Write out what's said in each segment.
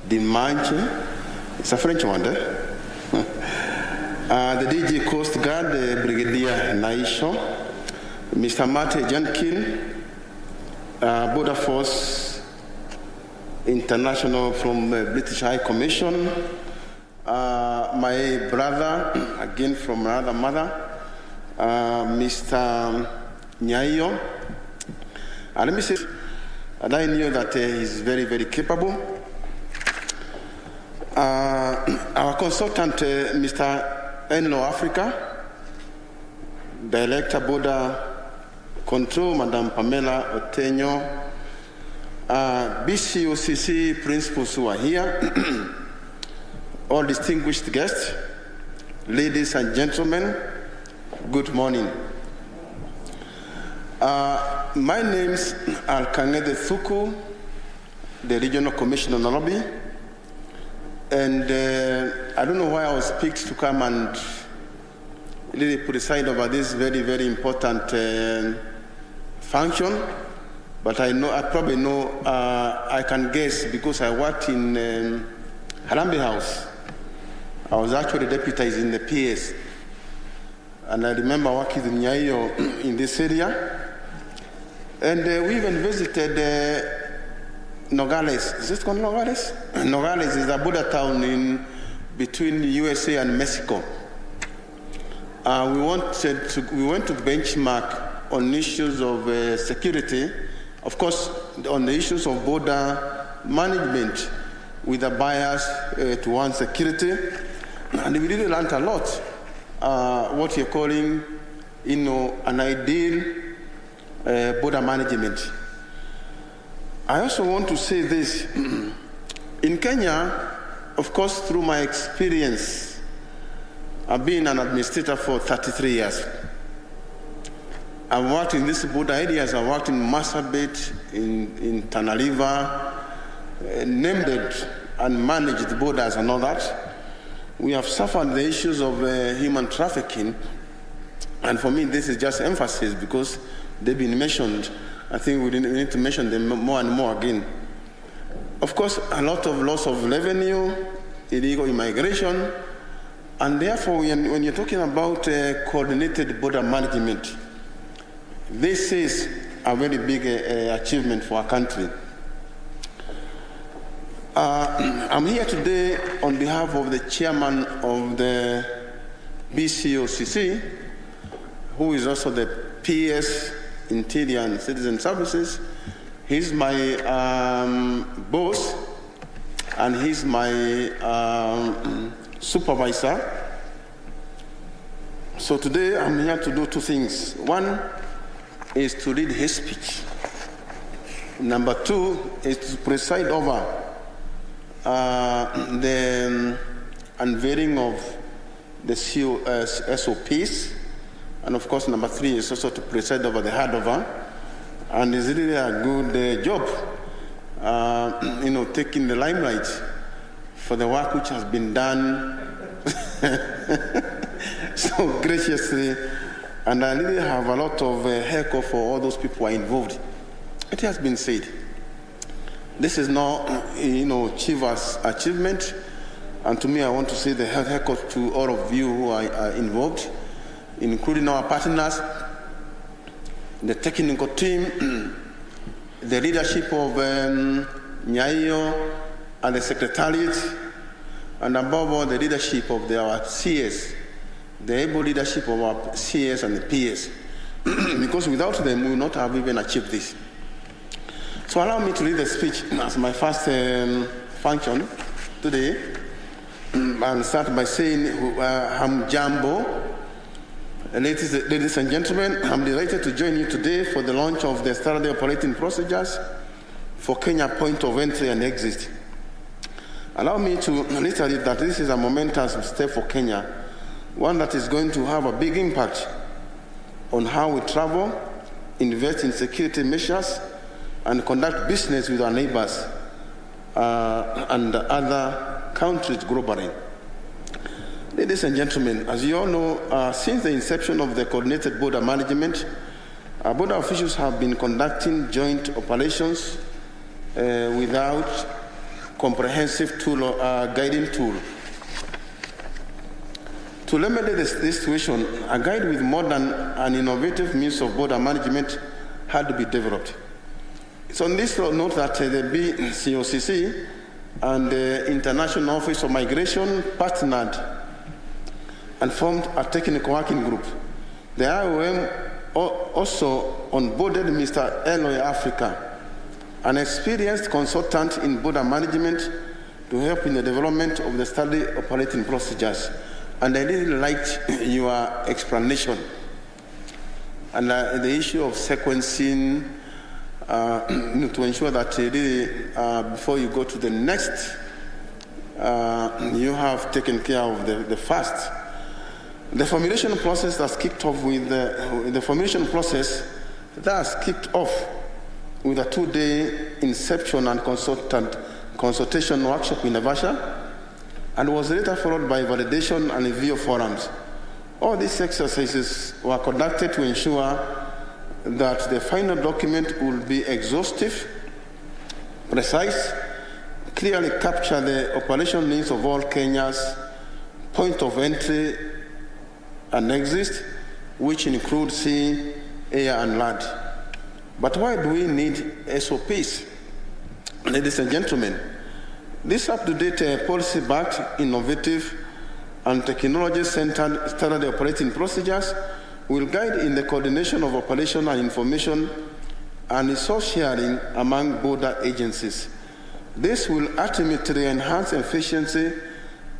Dimanche, it's a French one there. The DG Coast Guard, Brigadier Naisho, Mr. Mate Jankin, Border Force International from British High Commission, my brother, again from another mother, Mr. Nyayo. And let me say, and I knew that he's very, very capable. Our consultant, Mr. Enlo Africa, Director Border Control, Madam Pamela Otenyo, BCOCC principals who are here, all distinguished guests, ladies and gentlemen, good morning. My name's Kang'ethe Thuku, the Regional Commissioner Nairobi, and I don't know why I was picked to come and really preside over this very, very important function, but I probably know, I can guess because I worked in Harambee House. I was actually deputized in the PS, and I remember working with Nyayo in this area, and we even visited Nogales. Is it called Nogales? Nogales is a border town in between the USA and Mexico. We went to benchmark on issues of security, of course, on the issues of border management with a bias towards security, and we really learned a lot. What you're calling, an ideal border management. I also want to say this. In Kenya, of course, through my experience, I've been an administrator for 33 years. I've worked in these border areas. I worked in Marsabit, in Tana River, named and managed borders and all that. We have suffered the issues of human trafficking, and for me, this is just emphasis because they've been mentioned. I think we need to mention them more and more again. Of course, a lot of loss of revenue, illegal immigration, and therefore, when you're talking about coordinated border management, this is a very big achievement for our country. I'm here today on behalf of the chairman of the BCOCC, who is also the PS, Interior and Citizen Services. He's my boss, and he's my supervisor. So today I'm here to do two things. One is to read his speech. Number two is to preside over the unveiling of the SOPs. And of course, number three is also to preside over the handover. And it's really a good job, taking the limelight for the work which has been done so graciously. And I really have a lot of heckle for all those people who are involved. It has been said, this is not, Chiva's achievement. And to me, I want to say the heckle to all of you who are involved, including our partners, the technical team, the leadership of Nyayo and the secretariat, and above all, the leadership of our CS, the able leadership of our CS and the PS. Because without them, we would not have even achieved this. So allow me to read the speech as my first function today, and start by saying, Hamjambo. Ladies and gentlemen, I'm delighted to join you today for the launch of the standard operating procedures for Kenya point of entry and exit. Allow me to reiterate that this is a momentous step for Kenya, one that is going to have a big impact on how we travel, invest in security measures, and conduct business with our neighbors and other countries globally. Ladies and gentlemen, as you all know, since the inception of the coordinated border management, our border officials have been conducting joint operations without comprehensive tool, guiding tool. To remedy this situation, a guide with modern and innovative means of border management had to be developed. It's on this note that the BCOCC and the International Office of Migration partnered and formed a technical working group. The IOM also onboarded Mr. Eloy Africa, an experienced consultant in border management, to help in the development of the study operating procedures. And I really liked your explanation. And the issue of sequencing, to ensure that really, before you go to the next, you have taken care of the first. The formulation process that's kicked off with the formulation process that's kicked off with a 2-day inception and consultation workshop in Naivasha, and was later followed by validation and review forums. All these exercises were conducted to ensure that the final document will be exhaustive, precise, clearly capture the operational needs of all Kenya's point of entry and exit, which include sea, air, and land. But why do we need SOPs? Ladies and gentlemen, this up-to-date, policy-backed, innovative, and technology-centered standard operating procedures will guide in the coordination of operation and information and resource sharing among border agencies. This will ultimately enhance efficiency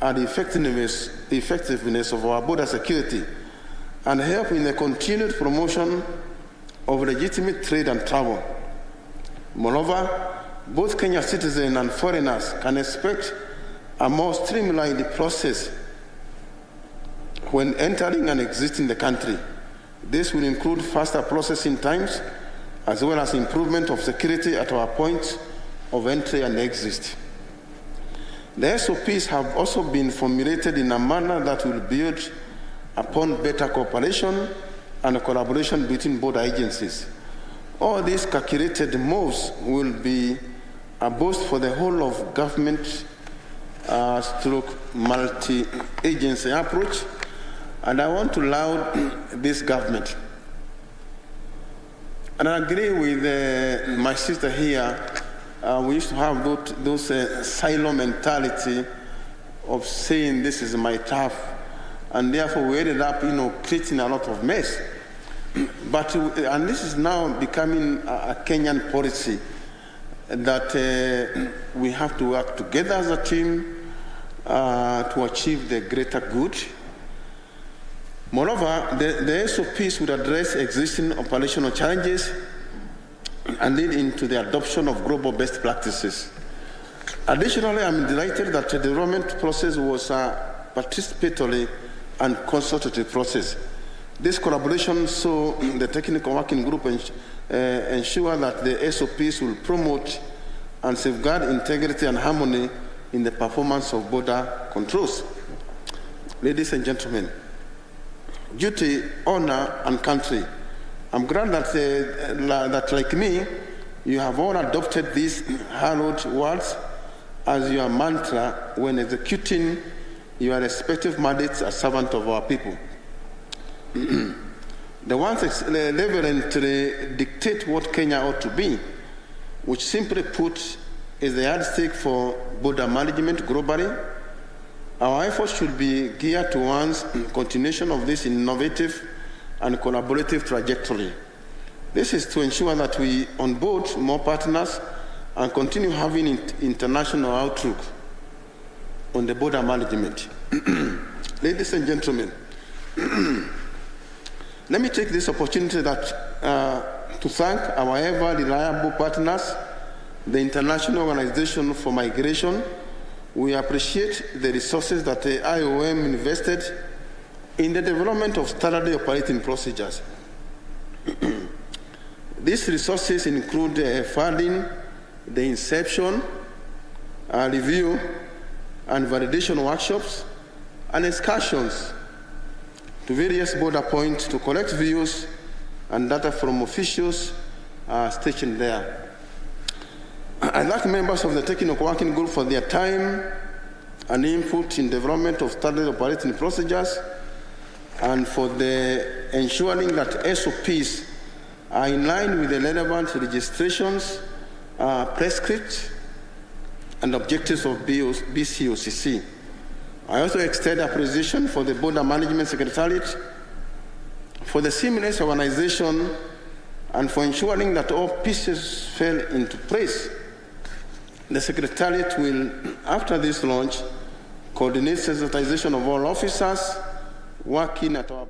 and effectiveness of our border security and help in the continued promotion of legitimate trade and travel. Moreover, both Kenyan citizens and foreigners can expect a more streamlined process when entering and exiting the country. This will include faster processing times as well as improvement of security at our points of entry and exit. The SOPs have also been formulated in a manner that will build upon better cooperation and collaboration between border agencies. All these calculated moves will be a boost for the whole of government stroke multi-agency approach, and I want to laud this government. And I agree with my sister here. We used to have those silo mentality of saying this is my turf, and therefore we ended up, creating a lot of mess. But and this is now becoming a Kenyan policy that we have to work together as a team to achieve the greater good. Moreover, the SOPs would address existing operational challenges and lead into the adoption of global best practices. Additionally, I'm delighted that the development process was a participatory and consultative process. This collaboration saw the technical working group ensure that the SOPs will promote and safeguard integrity and harmony in the performance of border controls. Ladies and gentlemen, duty, honor, and country. I'm glad that like me, you have all adopted these hallowed words as your mantra when executing your respective mandates as servant of our people. The ones reverently dictate what Kenya ought to be, which simply put is the yardstick for border management globally. Our efforts should be geared towards continuation of this innovative and collaborative trajectory. This is to ensure that we onboard more partners and continue having international outlook on the border management. Ladies and gentlemen, let me take this opportunity to thank our ever reliable partners, the International Organization for Migration. We appreciate the resources that the IOM invested in the development of standard operating procedures. These resources include funding, the inception, review, and validation workshops, and excursions to various border points to collect views and data from officials stationed there. I thank members of the Technical Working Group for their time and input in development of standard operating procedures and for the ensuring that SOPs are in line with the relevant registrations, prescripts, and objectives of BCOCC. I also extend appreciation for the Border Management Secretariat for the seamless organization and for ensuring that all pieces fell into place. The Secretariat will, after this launch, coordinate sensitization of all officers working at our